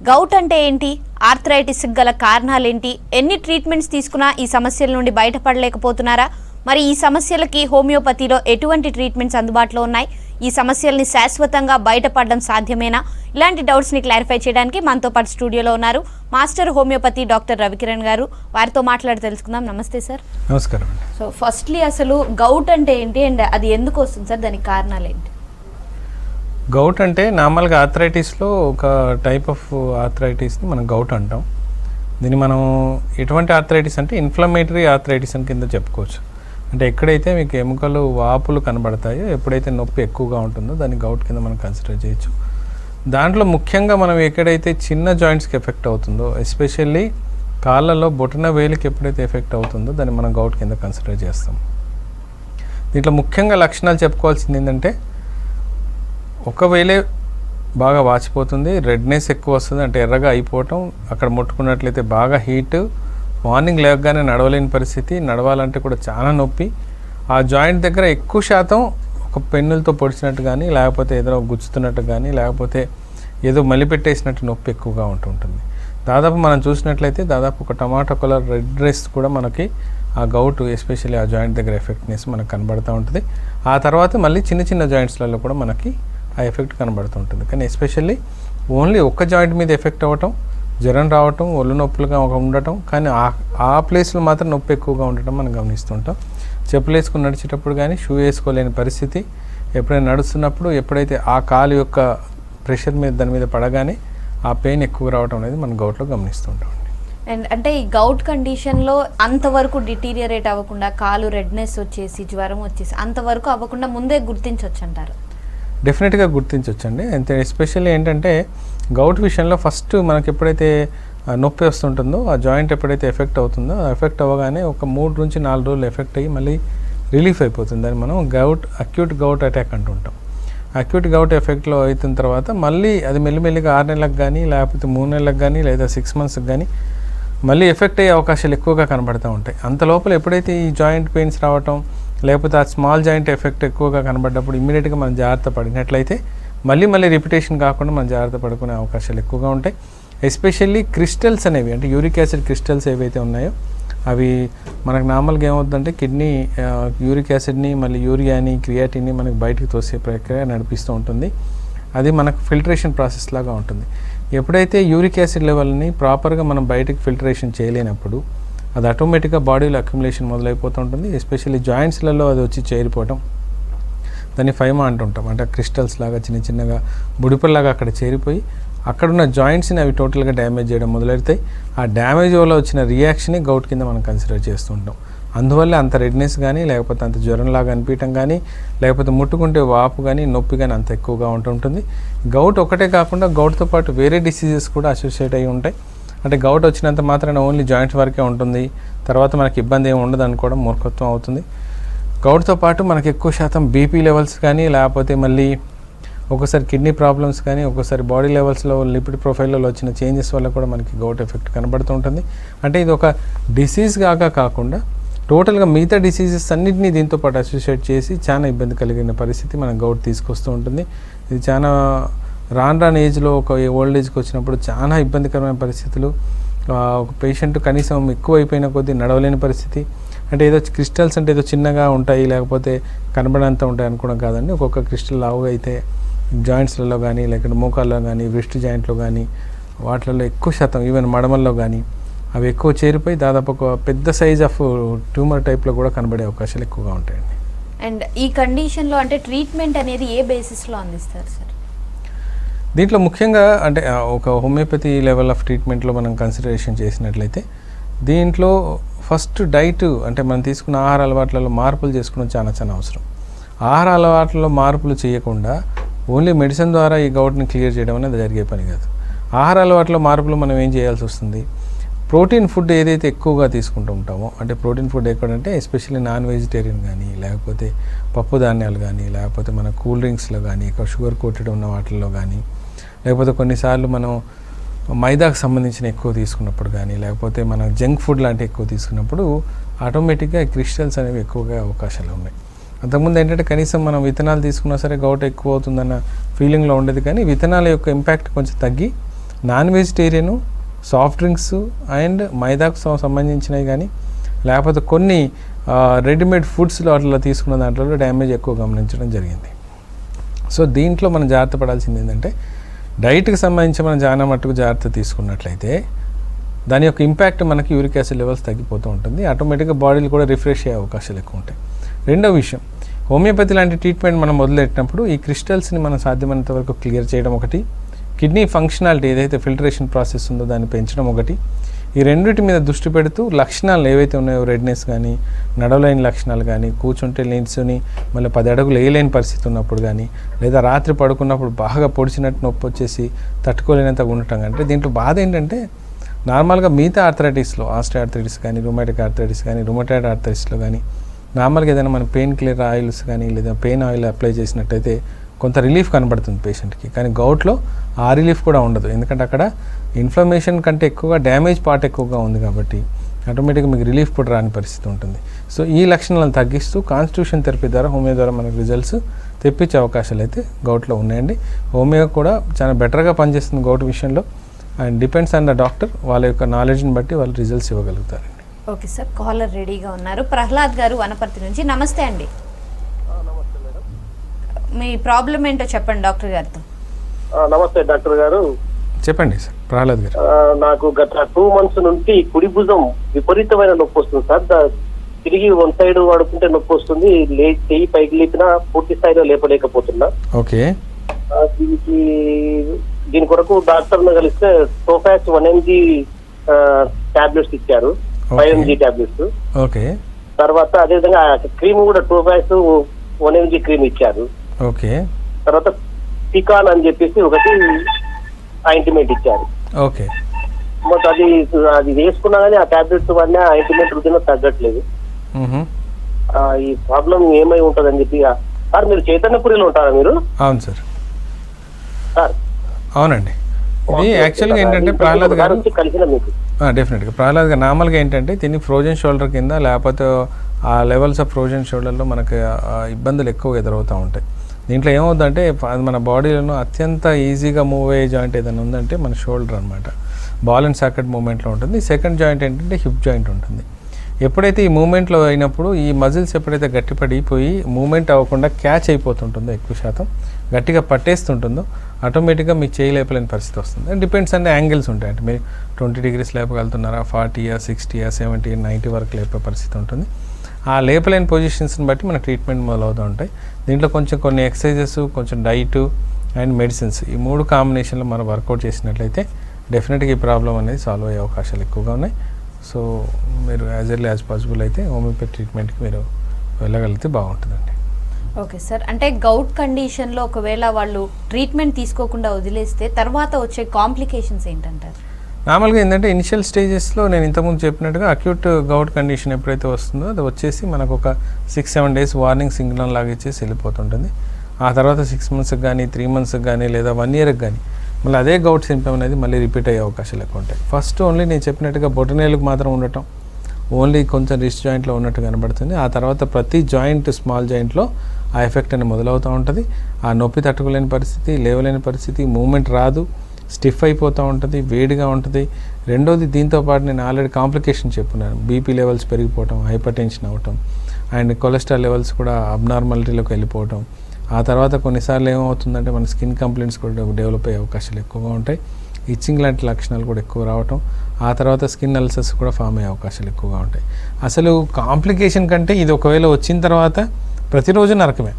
Govt అంటే ఏంటి, arthritis గల కారణాలేంటి, ఎన్ని ట్రీట్మెంట్స్ తీసుకున్నా ఈ సమస్యల నుండి బయటపడలేకపోతున్నారా? మరి ఈ సమస్యలకి హోమియోపతిలో ఎటువంటి ట్రీట్మెంట్స్ అందుబాటులో ఉన్నాయి? ఈ సమస్యల్ని శాశ్వతంగా బయటపడడం సాధ్యమేనా? ఇలాంటి డౌట్స్ని క్లారిఫై చేయడానికి మనతో పాటు స్టూడియోలో ఉన్నారు మాస్టర్ హోమియోపతి డాక్టర్ రవికిరణ్ గారు. వారితో మాట్లాడి తెలుసుకుందాం. నమస్తే సార్. నమస్కారం. సో ఫస్ట్లీ అసలు గౌట్ అంటే ఏంటి అండ్ అది ఎందుకు వస్తుంది సార్, దానికి కారణాలు ఏంటి? గౌట్ అంటే నార్మల్గా ఆర్థరైటిస్లో ఒక టైప్ ఆఫ్ ఆర్థరైటిస్ని మనం గౌట్ అంటాం. దీన్ని మనం ఎటువంటి ఆర్థరైటిస్ అంటే ఇన్ఫ్లమేటరీ ఆర్థరైటిస్ అని కింద చెప్పుకోవచ్చు. అంటే ఎక్కడైతే మీకు ఎముకలు వాపులు కనబడతాయో, ఎప్పుడైతే నొప్పి ఎక్కువగా ఉంటుందో దాన్ని గౌట్ కింద మనం కన్సిడర్ చేయొచ్చు. దాంట్లో ముఖ్యంగా మనం ఎక్కడైతే చిన్న జాయింట్స్కి ఎఫెక్ట్ అవుతుందో, ఎస్పెషల్లీ కాళ్ళలో బొటన వేలికి ఎప్పుడైతే ఎఫెక్ట్ అవుతుందో దాన్ని మనం గౌట్ కింద కన్సిడర్ చేస్తాం. దీంట్లో ముఖ్యంగా లక్షణాలు చెప్పుకోవాల్సింది ఏంటంటే, ఒకవేళ బాగా వాచిపోతుంది, రెడ్నెస్ ఎక్కువ వస్తుంది, అంటే ఎర్రగా అయిపోవటం, అక్కడ ముట్టుకున్నట్లయితే బాగా హీట్, మార్నింగ్ లేవగానే నడవలేని పరిస్థితి, నడవాలంటే కూడా చాలా నొప్పి, ఆ జాయింట్ దగ్గర ఎక్కువ శాతం ఒక పెన్నులతో పొడిచినట్టు కానీ, లేకపోతే ఏదో గుచ్చుతున్నట్టు కానీ, లేకపోతే ఏదో మలిపెట్టేసినట్టు నొప్పి ఎక్కువగా ఉంటుంటుంది. దాదాపు మనం చూసినట్లయితే దాదాపు ఒక టమాటో కలర్ రెడ్నెస్ కూడా మనకి ఆ గౌట్ ఎస్పెషల్లీ ఆ జాయింట్ దగ్గర ఎఫెక్ట్నెస్ మనకు కనబడుతూ ఉంటుంది. ఆ తర్వాత మళ్ళీ చిన్న చిన్న జాయింట్స్లలో కూడా మనకి ఆ ఎఫెక్ట్ కనబడుతుంటుంది. కానీ ఎస్పెషల్లీ ఓన్లీ ఒక్క జాయింట్ మీద ఎఫెక్ట్ అవ్వటం, జ్వరం రావటం, ఒళ్ళు నొప్పులుగా ఉండటం, కానీ ఆ ప్లేస్లో మాత్రం నొప్పి ఎక్కువగా ఉండటం మనం గమనిస్తుంటాం. చెప్పులు వేసుకుని నడిచేటప్పుడు కానీ, షూ వేసుకోలేని పరిస్థితి, ఎప్పుడైనా నడుస్తున్నప్పుడు ఎప్పుడైతే ఆ కాలు యొక్క ప్రెషర్ మీద దాని మీద పడగానే ఆ పెయిన్ ఎక్కువ రావటం అనేది మనం గౌట్లో గమనిస్తుంటాం. అండ్ అంటే ఈ గౌట్ కండిషన్లో అంతవరకు డిటీరియరేట్ అవ్వకుండా, కాలు రెడ్నెస్ వచ్చేసి, జ్వరం వచ్చేసి అంతవరకు అవ్వకుండా ముందే గుర్తించవచ్చు అంటారు? డెఫినెట్గా గుర్తించవచ్చండి. అంతే ఎస్పెషల్లీ ఏంటంటే గౌట్ విషయంలో ఫస్ట్ మనకి ఎప్పుడైతే నొప్పి వస్తుంటుందో, ఆ జాయింట్ ఎప్పుడైతే ఎఫెక్ట్ అవుతుందో, ఆ ఎఫెక్ట్ అవ్వగానే ఒక 3 నుంచి 4 రోజులు ఎఫెక్ట్ అయ్యి మళ్ళీ రిలీఫ్ అయిపోతుంది. అని మనం అక్యూట్ గౌట్ అటాక్ అంటుంటాం. అక్యూట్ గౌట్ ఎఫెక్ట్లో అవుతున్న తర్వాత మళ్ళీ అది మెల్లిమెల్లిగా 6 నెలలకు కానీ, లేకపోతే 3 నెలలకు కానీ, లేదా 6 మంత్స్కి కానీ మళ్ళీ ఎఫెక్ట్ అయ్యే అవకాశాలు ఎక్కువగా కనబడుతూ ఉంటాయి. అంత లోపల ఎప్పుడైతే ఈ జాయింట్ పెయిన్స్ రావటం, లేకపోతే ఆ స్మాల్ జాయింట్ ఎఫెక్ట్ ఎక్కువగా కనబడ్డప్పుడు ఇమ్మీడియట్గా మనం జాగ్రత్త పడినట్లయితే మళ్ళీ రిపిటేషన్ కాకుండా మనం జాగ్రత్త పడుకునే అవకాశాలు ఎక్కువగా ఉంటాయి. ఎస్పెషల్లీ క్రిస్టల్స్ అనేవి, అంటే యూరిక్ యాసిడ్ క్రిస్టల్స్ ఏవైతే ఉన్నాయో అవి మనకు నార్మల్గా ఏమవుతుందంటే కిడ్నీ యూరిక్ యాసిడ్ని, మళ్ళీ యూరియాని, క్రియాటిన్ని మనకి బయటకు తోసే ప్రక్రియ నడిపిస్తూ ఉంటుంది. అది మనకు ఫిల్టరేషన్ ప్రాసెస్ లాగా ఉంటుంది. ఎప్పుడైతే యూరిక్ యాసిడ్ లెవెల్ని ప్రాపర్గా మనం బయటకు ఫిల్టరేషన్ చేయలేనప్పుడు అది ఆటోమేటిక్గా బాడీలో అక్యుములేషన్ మొదలైపోతూ ఉంటుంది. ఎస్పెషల్లీ జాయింట్స్లలో అది వచ్చి చేరిపోవటం, దాన్ని ఫైమా అంటుంటాం. అంటే క్రిస్టల్స్ లాగా చిన్న చిన్నగా బుడిపల్లాగా అక్కడ చేరిపోయి అక్కడున్న జాయింట్స్ని అవి టోటల్గా డ్యామేజ్ చేయడం మొదలెడతాయి. ఆ డ్యామేజ్ వల్ల వచ్చిన రియాక్షనే గౌట్ కింద మనం కన్సిడర్ చేస్తుంటాం. అందువల్ల అంత రెడ్నెస్ కానీ, లేకపోతే అంత జ్వరంలాగా అనిపించడం కానీ, లేకపోతే ముట్టుకుంటే వాపు కానీ, నొప్పి కానీ అంత ఎక్కువగా ఉంటుంటుంది. గౌట్ ఒకటే కాకుండా గౌట్తో పాటు వేరే డిసీజెస్ కూడా అసోసియేట్ అయి ఉంటాయి. అంటే గౌట్ వచ్చినంత మాత్రాన ఓన్లీ జాయింట్స్ వరకే ఉంటుంది, తర్వాత మనకి ఇబ్బంది ఏమి ఉండదు అనుకోవడం మూర్ఖత్వం అవుతుంది. గౌట్తో పాటు మనకి ఎక్కువ శాతం బీపీ లెవెల్స్ కానీ, లేకపోతే మళ్ళీ ఒక్కోసారి కిడ్నీ ప్రాబ్లమ్స్ కానీ, ఒక్కోసారి బాడీ లెవెల్స్లో లిపిడ్ ప్రొఫైల్లో వచ్చిన చేంజెస్ వల్ల కూడా మనకి గౌట్ ఎఫెక్ట్ కనబడుతూ ఉంటుంది. అంటే ఇది ఒక డిసీజ్ కాకుండా టోటల్గా మిగతా డిసీజెస్ అన్నింటినీ దీంతో పాటు అసోసియేట్ చేసి చాలా ఇబ్బంది కలిగిన పరిస్థితి మన గౌట్ తీసుకొస్తూ ఉంటుంది. ఇది చాలా రాను ఏజ్లో ఒక ఓల్డ్ ఏజ్కి వచ్చినప్పుడు చాలా ఇబ్బందికరమైన పరిస్థితులు. ఒక పేషెంట్ కనీసం ఎక్కువ అయిపోయిన కొద్దీ నడవలేని పరిస్థితి. అంటే ఏదో క్రిస్టల్స్ అంటే ఏదో చిన్నగా ఉంటాయి, లేకపోతే కనబడంత ఉంటాయి అనుకోవడం కాదండి. ఒక్కొక్క క్రిస్టల్ లావుగా అయితే జాయింట్స్లలో కానీ, లేకపోతే మోకాల్లో కానీ, రిస్ట్ జాయింట్లో కానీ, వాటిలలో ఎక్కువ శాతం ఈవెన్ మడమల్లో కానీ అవి ఎక్కువ చేరిపోయి దాదాపు ఒక పెద్ద సైజ్ ఆఫ్ ట్యూమర్ టైప్లో కూడా కనబడే అవకాశాలు ఎక్కువగా ఉంటాయండి. అండ్ ఈ కండిషన్లో అంటే ట్రీట్మెంట్ అనేది ఏ బేసిస్లో అందిస్తారు సార్? దీంట్లో ముఖ్యంగా అంటే ఒక హోమియోపతి లెవెల్ ఆఫ్ ట్రీట్మెంట్లో మనం కన్సిడరేషన్ చేసినట్లయితే దీంట్లో ఫస్ట్ డైట్, అంటే మనం తీసుకున్న ఆహార అలవాట్లలో మార్పులు చేసుకోవడం చాలా అవసరం. ఆహార అలవాట్లలో మార్పులు చేయకుండా ఓన్లీ మెడిసిన్ ద్వారా ఈ గౌట్ని క్లియర్ చేయడం అనేది జరిగే పని కాదు. ఆహార అలవాట్ల మార్పులు మనం ఏం చేయాల్సి వస్తుంది? ప్రోటీన్ ఫుడ్ ఏదైతే ఎక్కువగా తీసుకుంటూ ఉంటామో, అంటే ప్రోటీన్ ఫుడ్ ఎక్కడంటే ఎస్పెషల్లీ నాన్ వెజిటేరియన్ కానీ, లేకపోతే పప్పు ధాన్యాలు కానీ, లేకపోతే మన కూల్ డ్రింక్స్లో కానీ, షుగర్ కోటెడ్ ఉన్న వాటిల్లో కానీ, లేకపోతే కొన్నిసార్లు మనం మైదాకు సంబంధించిన ఎక్కువ తీసుకున్నప్పుడు కానీ, లేకపోతే మనం జంక్ ఫుడ్ లాంటి ఎక్కువ తీసుకున్నప్పుడు ఆటోమేటిక్గా క్రిస్టల్స్ అనేవి ఎక్కువగా అవకాశాలు ఉన్నాయి. అంతకుముందు ఏంటంటే కనీసం మనం విత్తనాలు తీసుకున్నా సరే గౌట్ ఎక్కువ అవుతుందన్న ఫీలింగ్లో ఉండేది, కానీ విత్తనాల యొక్క ఇంపాక్ట్ కొంచెం తగ్గి non vegetarian, soft drinks and మైదాకు సంబంధించినవి కానీ లేకపోతే కొన్ని రెడీమేడ్ ఫుడ్స్లో అట్లా తీసుకున్న దాంట్లో డ్యామేజ్ ఎక్కువ గమనించడం జరిగింది. సో దీంట్లో మనం జాగ్రత్త పడాల్సింది ఏంటంటే డైట్కి సంబంధించి మనం చాలా మట్టుకు జాగ్రత్త తీసుకున్నట్లయితే దాని యొక్క ఇంపాక్ట్ మనకి యూరిక్ యాసిడ్ లెవెల్స్ తగ్గిపోతూ ఉంటుంది. ఆటోమేటిక్గా బాడీలు కూడా రిఫ్రెష్ అయ్యే అవకాశాలు ఎక్కువ ఉంటాయి. రెండో విషయం, హోమియోపతి లాంటి ట్రీట్మెంట్ మనం మొదలెట్టినప్పుడు ఈ క్రిస్టల్స్ని మనం సాధ్యమైనంత వరకు క్లియర్ చేయడం ఒకటి, కిడ్నీ ఫంక్షనాలిటీ ఏదైతే ఫిల్టరేషన్ ప్రాసెస్ ఉందో దాన్ని పెంచడం ఒకటి, ఈ రెండింటి మీద దృష్టి పెడుతూ లక్షణాలు ఏవైతే ఉన్నాయో రెడ్నెస్ కానీ, నడవలేని లక్షణాలు కానీ, కూర్చుంటే లేచుని మళ్ళీ 10 అడుగులు వేయలేని పరిస్థితి ఉన్నప్పుడు కానీ, లేదా రాత్రి పడుకున్నప్పుడు బాగా పొడిచినట్టు నొప్పి వచ్చేసి తట్టుకోలేనంత ఉండటం. అంటే దీంట్లో బాధ ఏంటంటే నార్మల్గా మిగతా ఆర్థరైటిస్లో ఆస్టియోఆర్థరైటిస్ కానీ, రుమాటిక్ ఆర్థరైటిస్ కానీ, రుమటాయిడ్ ఆర్థరైటిస్లో కానీ నార్మల్గా ఏదైనా మనం పెయిన్ కిల్లర్ ఆయిల్స్ కానీ లేదా పెయిన్ ఆయిల్ అప్లై చేసినట్టయితే కొంత రిలీఫ్ కనబడుతుంది పేషెంట్కి. కానీ గౌట్లో ఆ రిలీఫ్ కూడా ఉండదు, ఎందుకంటే అక్కడ ఇన్ఫ్లమేషన్ కంటే ఎక్కువగా డ్యామేజ్ పార్ట్ ఎక్కువగా ఉంది కాబట్టి ఆటోమేటిక్గా మీకు రిలీఫ్ కూడా రాని పరిస్థితి ఉంటుంది. సో ఈ లక్షణాలను తగ్గిస్తూ కాన్స్టిట్యూషన్ థెరపీ ద్వారా, హోమియో ద్వారా మనకు రిజల్ట్స్ తెప్పించే అవకాశాలు అయితే గౌట్లో ఉన్నాయండి. హోమియో కూడా చాలా బెటర్గా పనిచేస్తుంది గౌట్ విషయంలో. And depends on the doctor, వాళ్ళ యొక్క నాలెడ్జ్ని బట్టి వాళ్ళు రిజల్ట్స్ ఇవ్వగలుగుతారండి. ఓకే సార్, కాలర్ రెడీగా ఉన్నారు. ప్రహ్లాద్ గారు వనపర్తి నుంచి. నమస్తే అండి. నమస్తే మేడం. మీ ప్రాబ్లం ఏంటో చెప్పండి డాక్టర్ గారితో. నమస్తే డాక్టర్ గారు. చెప్పండి సార్. ప్రహ్లాద్ గారు, నాకు గత 2 months నుంచి కుడి భుజం విపరీతమైన నొప్పి వస్తుంది సార్. తిరిగి 1 side పడుకుంటే నొప్పి వస్తుంది, చెయ్యి పైకి లేపినా పూర్తి స్థాయిలో లేపలేకపోతున్నా. ఓకే. దీని కొరకు డాక్టర్ని కలిస్తే టోఫాక్స్ 1 mg టాబ్లెట్స్ ఇచ్చారు, 5 mg టాబ్లెట్స్. ఓకే. తర్వాత అదేవిధంగా క్రీమ్ కూడా టోఫాక్స్ 1 mg క్రీమ్ ఇచ్చారు. ఓకే. తర్వాత పికాన్ అని చెప్పేసి ఒకటి ఆయింట్మెంట్ ఇచ్చారు. ఓకే. మాకు అది వేసుకున్నా కానీ ఆ టాబ్లెట్స్ వల్ల ఆయింట్మెంట్ రుద్దిన తగ్గట్లేదు. ఈ ప్రాబ్లం ఏమై ఉంటుందని చెప్పి. సార్ మీరు చైతన్యపురిలో ఉంటారా మీరు? అవును సార్. సార్ అవునండి. ఇది యాక్చువల్గా ఏంటంటే ప్రహ్లాద్ గారు కలిసిన మీకు డెఫినెట్గా ప్రహ్లాద్ గారు నార్మల్గా ఏంటంటే దీన్ని ఫ్రోజన్ షోల్డర్ కింద లేకపోతే ఆ లెవెల్స్ ఆఫ్ ఫ్రోజన్ షోల్డర్లో మనకి ఇబ్బందులు ఎక్కువ ఎదురవుతూ ఉంటాయి. దీంట్లో ఏమవుతుందంటే అది మన బాడీలో అత్యంత ఈజీగా మూవ్ అయ్యే జాయింట్ ఏదైనా ఉందంటే మన షోల్డర్ అనమాట. బాల్ అండ్ సాకెట్ మూమెంట్లో ఉంటుంది. సెకండ్ జాయింట్ ఏంటంటే హిప్ జాయింట్ ఉంటుంది. ఎప్పుడైతే ఈ మూమెంట్లో అయినప్పుడు ఈ మజిల్స్ ఎప్పుడైతే గట్టిపడిపోయి మూమెంట్ అవ్వకుండా క్యాచ్ అయిపోతుంటుందో, ఎక్కువ శాతం గట్టిగా పట్టేస్తుంటుందో ఆటోమేటిక్గా మీకు చేయలేపలేని పరిస్థితి వస్తుంది. అండ్ డిపెండ్స్ అంటే యాంగిల్స్ ఉంటాయి. అంటే మీరు 20 degrees లేపగలుగుతున్నారా, 40, 60, 70, 90 వరకు లేపే పరిస్థితి ఉంటుంది. ఆ లేపలేని పొజిషన్స్ని బట్టి మన ట్రీట్మెంట్ మొదలవుతూ ఉంటాయి. దీంట్లో కొన్ని ఎక్సర్సైజెస్, కొంచెం డైటు అండ్ మెడిసిన్స్, ఈ 3 కాంబినేషన్లో మనం వర్కౌట్ చేసినట్లయితే డెఫినెట్గా ఈ ప్రాబ్లం అనేది సాల్వ్ అయ్యే అవకాశాలు ఎక్కువగా ఉన్నాయి. సో మీరు యాజ్ ఎర్లీ యాజ్ పాసిబుల్ అయితే హోమియోపతి ట్రీట్మెంట్కి మీరు వెళ్ళగలిగితే బాగుంటుందండి. ఓకే సార్, అంటే గౌట్ కండిషన్లో ఒకవేళ వాళ్ళు ట్రీట్మెంట్ తీసుకోకుండా వదిలేస్తే తర్వాత వచ్చే కాంప్లికేషన్స్ ఏంటంటారు? నార్మల్గా ఏంటంటే ఇనిషియల్ స్టేజెస్లో నేను ఇంతకుముందు చెప్పినట్టుగా అక్యూట్ గౌట్ కండిషన్ ఎప్పుడైతే వస్తుందో అది వచ్చేసి మనకు ఒక 6-7 days వార్నింగ్ సిగ్నల్ లాగా ఇచ్చేసి వెళ్ళిపోతుంటుంది. ఆ తర్వాత 6 monthsకి కానీ 3 monthsకి కానీ లేదా 1 yearకి కానీ మళ్ళీ అదే గౌట్ సింప్టమ్ అనేది మళ్ళీ రిపీట్ అయ్యే అవకాశాలు ఎక్కువ ఉంటాయి. ఫస్ట్ ఓన్లీ నేను చెప్పినట్టుగా బొటనేలకు మాత్రం ఉండటం, ఓన్లీ కొంచెం రిస్ట్ జాయింట్లో ఉన్నట్టు కనబడుతుంది. ఆ తర్వాత ప్రతి జాయింట్, స్మాల్ జాయింట్లో ఆ ఎఫెక్ట్ అనేది మొదలవుతూ ఉంటుంది. ఆ నొప్పి తట్టుకోలేని పరిస్థితి, లేవలేని పరిస్థితి, మూమెంట్ రాదు, స్టిఫ్ అయిపోతూ ఉంటుంది, వేడిగా ఉంటుంది. రెండోది దీంతోపాటు నేను ఆల్రెడీ కాంప్లికేషన్ చెప్పున్నాను, బీపీ లెవెల్స్ పెరిగిపోవటం, హైపర్ టెన్షన్ అవ్వటం అండ్ కొలెస్ట్రాల్ లెవెల్స్ కూడా అబ్నార్మాలిటీలోకి వెళ్ళిపోవటం. ఆ తర్వాత కొన్నిసార్లు ఏమవుతుందంటే మన స్కిన్ కంప్లైంట్స్ కూడా డెవలప్ అయ్యే అవకాశాలు ఎక్కువగా ఉంటాయి. ఇచ్చింగ్ లాంటి లక్షణాలు కూడా ఎక్కువ రావటం, ఆ తర్వాత స్కిన్ అల్సర్స్ కూడా ఫామ్ అయ్యే అవకాశాలు ఎక్కువగా ఉంటాయి. అసలు కాంప్లికేషన్ కంటే ఇది ఒకవేళ వచ్చిన తర్వాత ప్రతిరోజు నరకమే.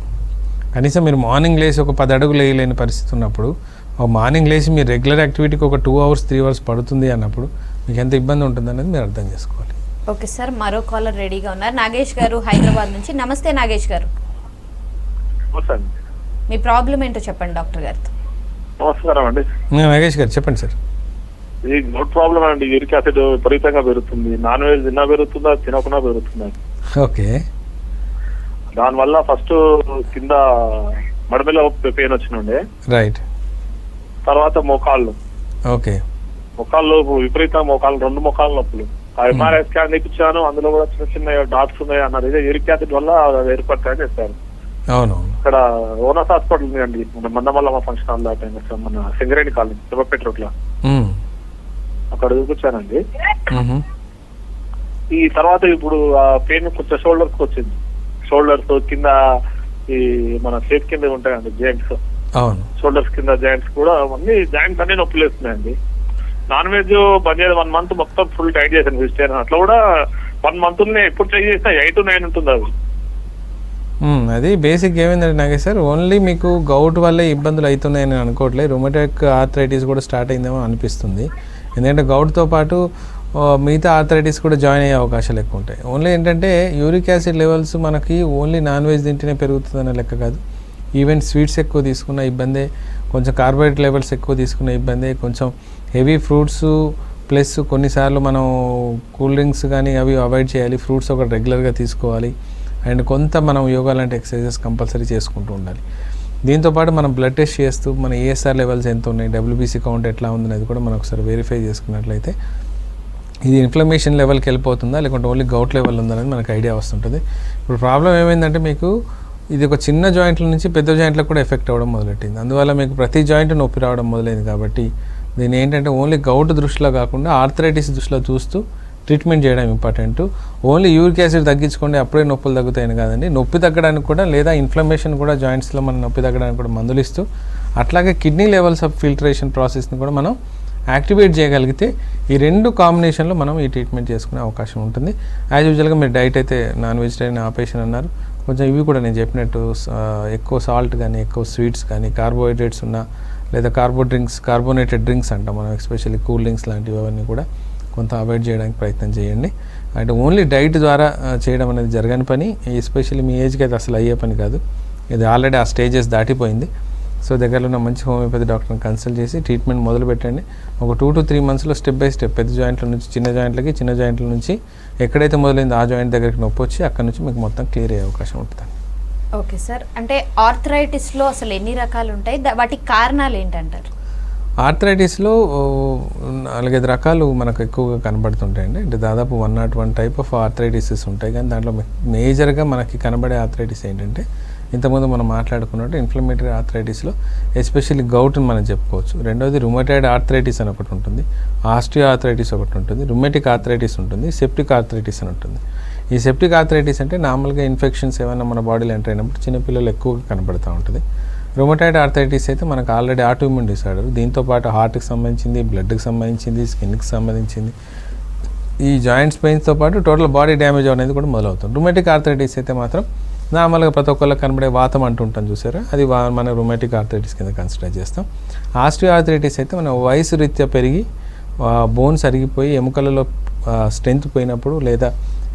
కనీసం మీరు మార్నింగ్ లేచి ఒక 10 అడుగులు వేయలేని పరిస్థితి ఉన్నప్పుడు, మార్నింగ్ లేచి మీరు రెగ్యులర్ యాక్టివిటీకి ఒక 2 hours 3 hours పడుతుంది అన్నప్పుడు మీకు ఎంత ఇబ్బంది ఉంటుంది అనేది మీరు అర్థం చేసుకోవాలి. ఓకే సార్, మరో కాలర్ రెడీగా ఉన్నారు. నాగేష్ గారు హైదరాబాద్ నుంచి. నమస్తే నాగేష్ గారు. మీ ప్రాబ్లం ఏంటో చెప్పండి డాక్టర్ గారితో. నమస్కారం అండి. నాగేష్ గారు చెప్పండి సార్. ఈ గౌట్ ప్రాబ్లం అండి, యూరిక్ యాసిడ్ విపరీతంగా పెరుగుతుంది. నాన్ వెజ్ తిన్నా పెరుగుతుందా, తినకుండా పెరుగుతుందా? ఓకే. దానివల్ల ఫస్ట్ కింద మడమలో పెయిన్ వచ్చినండే, రైట్. తర్వాత మోకాళ్ళు, ఓకే, మోకాళ్ళు విపరీతంగా మోకాళ్ళు, 2 మోకాళ్ళ నొప్పులు. ఆ ఎంఆర్ఐ స్కాన్ తెప్పించాను, అందులో కూడా చిన్న చిన్న డాట్స్ ఉన్నాయి అన్నారు. ఇదే యూరిక్ యాసిడ్ వల్ల ఏర్పడతాయని చెప్పారు. అవునవును. ఇక్కడ ఓనస్ హాస్పిటల్ ఉంది అండి, మన మందమల్లమ్మ ఫంక్షన్ హాల్ దాకా మన సింగరేణి కాలనీ చివపేట రోడ్లో అక్కడ చూపించానండి. ఈ తర్వాత ఇప్పుడు ఆ పెయిన్ కొంచెం షోల్డర్స్ వచ్చింది, షోల్డర్స్ కింద ఈ మన చేతి కింద ఉంటాయండి జాయింట్స్, షోల్డర్స్ కింద జాయింట్స్ కూడా అన్ని జాయింట్స్ అన్ని నొప్పులు వేస్తున్నాయండి. నాన్ వెజ్ బంద్ చేసి 1 month మొత్తం ఫుల్ డైట్ చేశాను వెజిటేరియన్, అట్లా కూడా 1 month ఎప్పుడు ట్రై చేసినా 8 to 9 ఉంటుంది అది. అది బేసిక్ ఏమైందంటే నాగేష్ సార్, ఓన్లీ మీకు గౌట్ వల్లే ఇబ్బందులు అవుతున్నాయని అనుకోవట్లేదు, రుమటాయిడ్ ఆర్థరైటిస్ కూడా స్టార్ట్ అయిందేమో అనిపిస్తుంది. ఎందుకంటే గౌట్తో పాటు మిగతా ఆర్థరైటిస్ కూడా జాయిన్ అయ్యే అవకాశాలు ఎక్కువ ఉంటాయి. ఓన్లీ ఏంటంటే యూరిక్ యాసిడ్ లెవెల్స్ మనకి ఓన్లీ నాన్ వెజ్ తింటేనే పెరుగుతుందనే లెక్క కాదు, ఈవెన్ స్వీట్స్ ఎక్కువ తీసుకున్న ఇబ్బందే, కొంచెం కార్బోహైడ్రేట్ లెవెల్స్ ఎక్కువ తీసుకున్న ఇబ్బందే, కొంచెం హెవీ ఫ్రూట్స్ ప్లస్ కొన్నిసార్లు మనం కూల్ డ్రింక్స్ కానీ అవి అవాయిడ్ చేయాలి, ఫ్రూట్స్ ఒకటి రెగ్యులర్గా తీసుకోవాలి, అండ్ కొంత మనం యోగా లాంటి ఎక్సర్సైజెస్ కంపల్సరీ చేసుకుంటూ ఉండాలి. దీంతోపాటు మనం బ్లడ్ టెస్ట్ చేస్తూ మన ఏఎస్ఆర్ లెవెల్స్ ఎంత ఉన్నాయి, డబ్ల్యూబీసీ కౌంట్ ఎట్లా ఉందనేది కూడా మనం ఒకసారి వెరిఫై చేసుకున్నట్లయితే ఇది ఇన్ఫ్లమేషన్ లెవెల్కి వెళ్ళిపోతుందా లేకుంటే ఓన్లీ గౌట్ లెవెల్ ఉందనేది మనకు ఐడియా వస్తుంటుంది. ఇప్పుడు ప్రాబ్లం ఏమైందంటే మీకు ఇది ఒక చిన్న జాయింట్ల నుంచి పెద్ద జాయింట్లకు కూడా ఎఫెక్ట్ అవ్వడం మొదలెట్టింది, అందువల్ల మీకు ప్రతి జాయింట్ నొప్పి రావడం మొదలైంది. కాబట్టి దీన్ని ఏంటంటే ఓన్లీ గౌట్ దృష్టిలో కాకుండా ఆర్థరైటిస్ దృష్టిలో చూస్తూ ట్రీట్మెంట్ చేయడం ఇంపార్టెంట్. ఓన్లీ యూరిక్ యాసిడ్ తగ్గించుకోండి అప్పుడే నొప్పులు తగ్గుతాయని కాదండి, నొప్పి తగ్గడానికి కూడా లేదా ఇన్ఫ్లమేషన్ కూడా జాయింట్స్లో మనం నొప్పి తగ్గడానికి కూడా మందులు ఇస్తూ అట్లాగే కిడ్నీ లెవెల్స్ ఆఫ్ ఫిల్టరేషన్ ప్రాసెస్ని కూడా మనం యాక్టివేట్ చేయగలిగితే ఈ 2 కాంబినేషన్లో మనం ఈ ట్రీట్మెంట్ చేసుకునే అవకాశం ఉంటుంది. యాజ్ యూజువల్గా మీరు డైట్ అయితే నాన్ వెజిటేరియన్ ఆపేషన్ అన్నారు, కొంచెం ఇవి కూడా నేను చెప్పినట్టు ఎక్కువ సాల్ట్ కానీ ఎక్కువ స్వీట్స్ కానీ కార్బోహైడ్రేట్స్ ఉన్న లేదా కార్బోనేటెడ్ డ్రింక్స్ అంటాం మనం, ఎస్పెషల్లీ కూల్ డ్రింక్స్ లాంటివి అవన్నీ కూడా కొంత అవాయిడ్ చేయడానికి ప్రయత్నం చేయండి. అంటే ఓన్లీ డైట్ ద్వారా చేయడం అనేది జరగని పని, ఎస్పెషల్లీ మీ ఏజ్కి అయితే అసలు అయ్యే పని కాదు, ఇది ఆల్రెడీ ఆ స్టేజెస్ దాటిపోయింది. సో దగ్గరలో ఉన్న మంచి హోమియోపతి డాక్టర్ని కన్సల్ట్ చేసి ట్రీట్మెంట్ మొదలు పెట్టండి. ఒక 2 to 3 monthsలో స్టెప్ బై స్టెప్ పెద్ద జాయింట్ల నుంచి చిన్న జాయింట్లకి, చిన్న జాయింట్ల నుంచి ఎక్కడైతే మొదలైందో ఆ జాయింట్ దగ్గరికి నొప్పి వచ్చి అక్కడ నుంచి మీకు మొత్తం క్లియర్ అయ్యే అవకాశం ఉంటుంది. ఓకే సార్, అంటే ఆర్థరైటిస్లో అసలు ఎన్ని రకాలు ఉంటాయి, వాటికి కారణాలు ఏంటంటారు? ఆర్థరైటిస్లో 4-5 రకాలు మనకు ఎక్కువగా కనబడుతుంటాయండి. అంటే దాదాపు 101 టైప్ ఆఫ్ ఆర్థరైటిసెస్ ఉంటాయి, కానీ దాంట్లో మేజర్గా మనకి కనబడే ఆర్థరైటిస్ ఏంటంటే ఇంతకుముందు మనం మాట్లాడుకున్నట్టు ఇన్ఫ్లమేటరీ ఆర్థరైటిస్లో ఎస్పెషల్లీ గౌట్ని మనం చెప్పుకోవచ్చు. రెండోది రుమటాయిడ్ ఆర్థరైటిస్ అని ఒకటి ఉంటుంది, ఆస్టియో ఆర్థరైటిస్ ఒకటి ఉంటుంది, రుమేటిక్ ఆర్థరైటిస్ ఉంటుంది, సెప్టిక్ ఆర్థరైటిస్ అని ఉంటుంది. ఈ సెప్టిక్ ఆర్థరైటిస్ అంటే నార్మల్గా ఇన్ఫెక్షన్స్ ఏమైనా మన బాడీలో ఎంటర్ అయినప్పుడు చిన్నపిల్లలు ఎక్కువగా కనబడుతూ ఉంటుంది. రుమటాయిడ్ ఆర్థరైటిస్ అయితే మనకు ఆల్రెడీ ఆటోఇమ్యూన్ డిసార్డర్, దీంతోపాటు హార్ట్కి సంబంధించింది, బ్లడ్కి సంబంధించింది, స్కిన్కి సంబంధించింది, ఈ జాయింట్స్ పెయిన్స్తో పాటు టోటల్ బాడీ డ్యామేజ్ అనేది కూడా మొదలవుతుంది. రుమేటిక్ ఆర్థరైటిస్ అయితే మాత్రం నార్మల్గా ప్రతి ఒక్కళ్ళకి కనబడే వాతం అంటుంటాం చూసారా, అది మన రుమేటిక్ ఆర్థరైటిస్ కింద కన్సిడర్ చేస్తాం. ఆస్టియో ఆర్థరైటిస్ అయితే మన వయసు రీత్యా పెరిగి బోన్స్ అరిగిపోయి ఎముకలలో స్ట్రెంత్ పోయినప్పుడు లేదా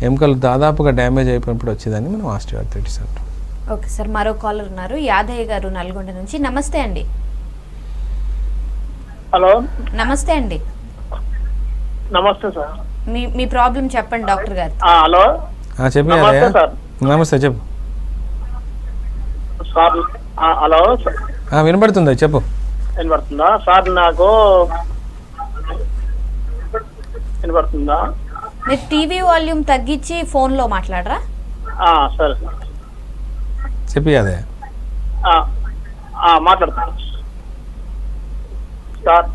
ఎముకలు దాదాపుగా డ్యామేజ్ అయిపోయినప్పుడు వచ్చేదాన్ని మనం ఆస్టియో ఆర్థరైటిస్ అంటాం. ఓకే సార్, మరో కాలర్ ఉన్నారు, యాదయ్య గారు నల్గొండ నుంచి. నమస్తే అండి. హలో నమస్తే అండి. నమస్తే సార్. మీ ప్రాబ్లం చెప్పండి డాక్టర్ గారు. హలో చెప్పు. నమస్తే, చెప్పు సార్. హలో వినపడుతుందా? చెప్పు. వినపడుతుందా సార్? నాకు వినపడుతుందా? మీరు టీవీ వాల్యూమ్ తగ్గించి ఫోన్లో మాట్లాడరా? సరే చెప్పి అదే మాట్లాడతాను సార్.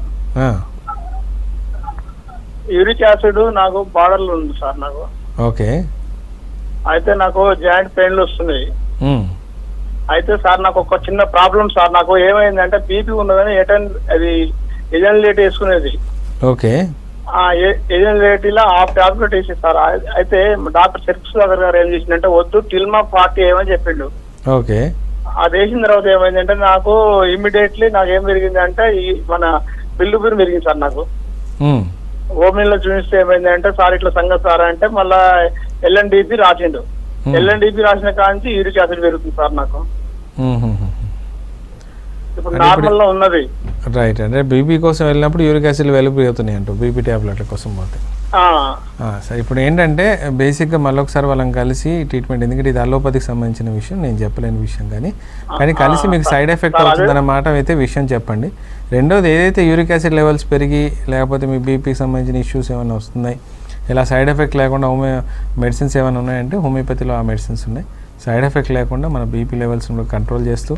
యూరిక్ యాసిడ్ నాకు బార్డర్లో ఉంది సార్ నాకు. ఓకే. అయితే నాకు జాయింట్ పెయిన్లు వస్తున్నాయి. అయితే సార్ నాకు ఒక చిన్న ప్రాబ్లం సార్, నాకు ఏమైందంటే బీపీ ఉన్నదని అది ఎజెన్లేట్ వేసుకునేది. ఓకే. ఎజెన్లేటీలో ఆ టాబ్లెట్ వేసి సార్. అయితే డాక్టర్ శర్క్స్ గారు ఏం చేసిందంటే వద్దు టిల్మా 40 ఏమని చెప్పిండు. ఓకే. అది వేసిన తర్వాత ఏమైందంటే నాకు ఇమ్మీడియట్లీ నాకు ఏం పెరిగిందంటే ఈ మన బిల్లుబిరి పెరిగింది సార్ నాకు. ఓమిన్లో చూపిస్తే ఏమైందంటే సార్ ఇట్లా సంగతి సార్ అంటే మళ్ళా LNDP రాసిండు. LNDP రాసిన కాంచి యూరిక్ యాసిడ్ పెరుగుతుంది సార్ నాకు. ఇప్పుడు నార్మల్ లో ఉన్నది. రైట్. అంటే బీపీ కోసం వెళ్ళినప్పుడు యూరిక్ యాసిడ్ వెలుపు అవుతున్నాయి అంటూ బీపీ ట్యాబ్లెట్ల కోసం పోతే. సరే, ఇప్పుడు ఏంటంటే బేసిక్గా మళ్ళొకసారి వాళ్ళని కలిసి ట్రీట్మెంట్, ఎందుకంటే ఇది అలోపతికి సంబంధించిన విషయం, నేను చెప్పలేని విషయం, కానీ కలిసి మీకు సైడ్ ఎఫెక్ట్ అవుతుందన్న మాట అయితే విషయం చెప్పండి. రెండోది ఏదైతే యూరిక్ యాసిడ్ లెవెల్స్ పెరిగి లేకపోతే మీ బీపీకి సంబంధించిన ఇష్యూస్ ఏమైనా వస్తున్నాయి, ఇలా సైడ్ ఎఫెక్ట్ లేకుండా మెడిసిన్స్ ఏమైనా ఉన్నాయంటే హోమియోపతిలో ఆ మెడిసిన్స్ ఉన్నాయి. సైడ్ ఎఫెక్ట్ లేకుండా మన బీపీ లెవెల్స్ని కూడా కంట్రోల్ చేస్తూ,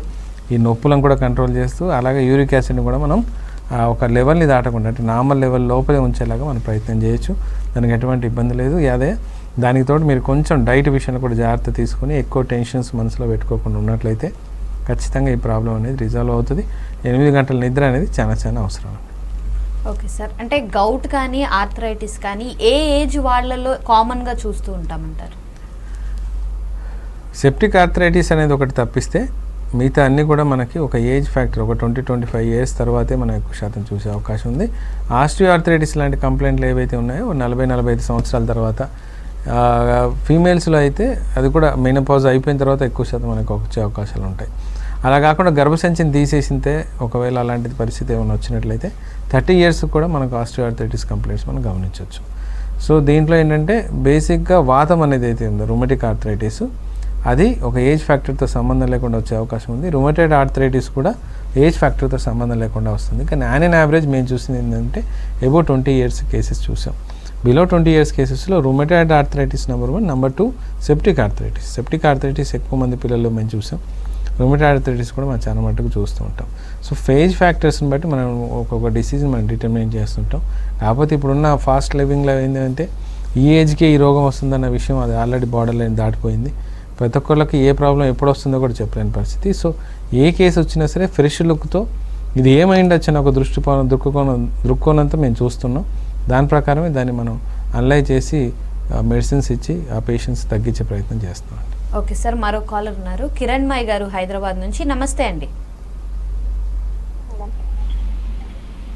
ఈ నొప్పులను కూడా కంట్రోల్ చేస్తూ, అలాగే యూరిక్ యాసిడ్ని కూడా మనం ఒక లెవెల్ని దాటకుండా అంటే నార్మల్ లెవెల్ లోపలే ఉంచేలాగా మనం ప్రయత్నం చేయొచ్చు. దానికి ఎటువంటి ఇబ్బంది లేదు. అదే దానికి తోడు మీరు కొంచెం డైట్ విషయంలో కూడా జాగ్రత్త తీసుకొని ఎక్కువ టెన్షన్స్ మనసులో పెట్టుకోకుండా ఉన్నట్లయితే ఖచ్చితంగా ఈ ప్రాబ్లం అనేది రిజాల్వ్ అవుతుంది. 8 గంటల నిద్ర అనేది చాలా చాలా అవసరం. ఓకే సార్, అంటే గౌట్ కానీ ఆర్థరైటిస్ కానీ ఏ ఏజ్ వాళ్ళలో కామన్గా చూస్తూ ఉంటామంటారు? సెప్టిక్ ఆర్థరైటిస్ అనేది ఒకటి తప్పిస్తే మిగతా అన్నీ కూడా మనకి ఒక ఏజ్ ఫ్యాక్టర్, ఒక 20-25 ఇయర్స్ తర్వాతే మనం ఎక్కువ శాతం చూసే అవకాశం ఉంది. ఆస్టియో ఆర్థరైటిస్ లాంటి కంప్లైంట్లు ఏవైతే ఉన్నాయో 40-45 సంవత్సరాల తర్వాత, ఫీమేల్స్లో అయితే అది కూడా మెనోపాజ్ అయిపోయిన తర్వాత ఎక్కువ శాతం మనకు వచ్చే అవకాశాలు ఉంటాయి. అలా కాకుండా గర్భసంచిని తీసేసింటే ఒకవేళ అలాంటి పరిస్థితి ఏమైనా వచ్చినట్లయితే 30 ఇయర్స్ కూడా మనకు ఆస్టియో ఆర్థరైటిస్ కంప్లైంట్స్ మనం గమనించవచ్చు. సో దీంట్లో ఏంటంటే బేసిక్గా వాతం అనేది అయితే ఉందో రుమటిక్ ఆర్థరైటిస్, అది ఒక ఏజ్ ఫ్యాక్టర్తో సంబంధం లేకుండా వచ్చే అవకాశం ఉంది. రుమటైడ్ ఆర్థరైటిస్ కూడా ఏజ్ ఫ్యాక్టర్తో సంబంధం లేకుండా వస్తుంది. కానీ యాన్ యావరేజ్ మేము చూసింది ఏంటంటే అబౌవ్ 20 ఇయర్స్ కేసెస్ చూసాం. బిలో 20 ఇయర్స్ కేసెస్లో rheumatoid arthritis number 1, number 2 septic arthritis. Septic arthritis ఎక్కువ మంది పిల్లల్లో మేము చూసాం. రుమటైడ్ ఆర్థరైటిస్ కూడా మనం చాలా మట్టుకు చూస్తూ ఉంటాం. సో ఫేజ్ ఫ్యాక్టర్స్ని బట్టి మనం ఒక్కొక్క డిసీజ్ని మనం డిటర్మినేట్ చేస్తుంటాం. కాకపోతే ఇప్పుడున్న ఫాస్ట్ లివింగ్లో ఏంటంటే ఈ ఏజ్కే ఈ రోగం వస్తుందన్న విషయం అది ఆల్రెడీ బార్డర్ లైన్ దాటిపోయింది. ప్రతి ఒక్కళ్ళకి ఏ ప్రాబ్లం ఎప్పుడు వస్తుందో కూడా చెప్పలేని పరిస్థితి. సో ఏ కేసు వచ్చినా సరే ఫ్రెష్ లుక్తో ఇది ఏమైండొచ్చు అని ఒక దృక్కోణంతో మేము చూస్తున్నాం. దాని ప్రకారమే దాన్ని మనం అనలైజ్ చేసి మెడిసిన్స్ ఇచ్చి ఆ పేషెంట్స్ తగ్గించే ప్రయత్నం చేస్తున్నాం. ఓకే సార్, మరో కాలర్ ఉన్నారు, కిరణ్మయ్ గారు హైదరాబాద్ నుంచి. నమస్తే అండి.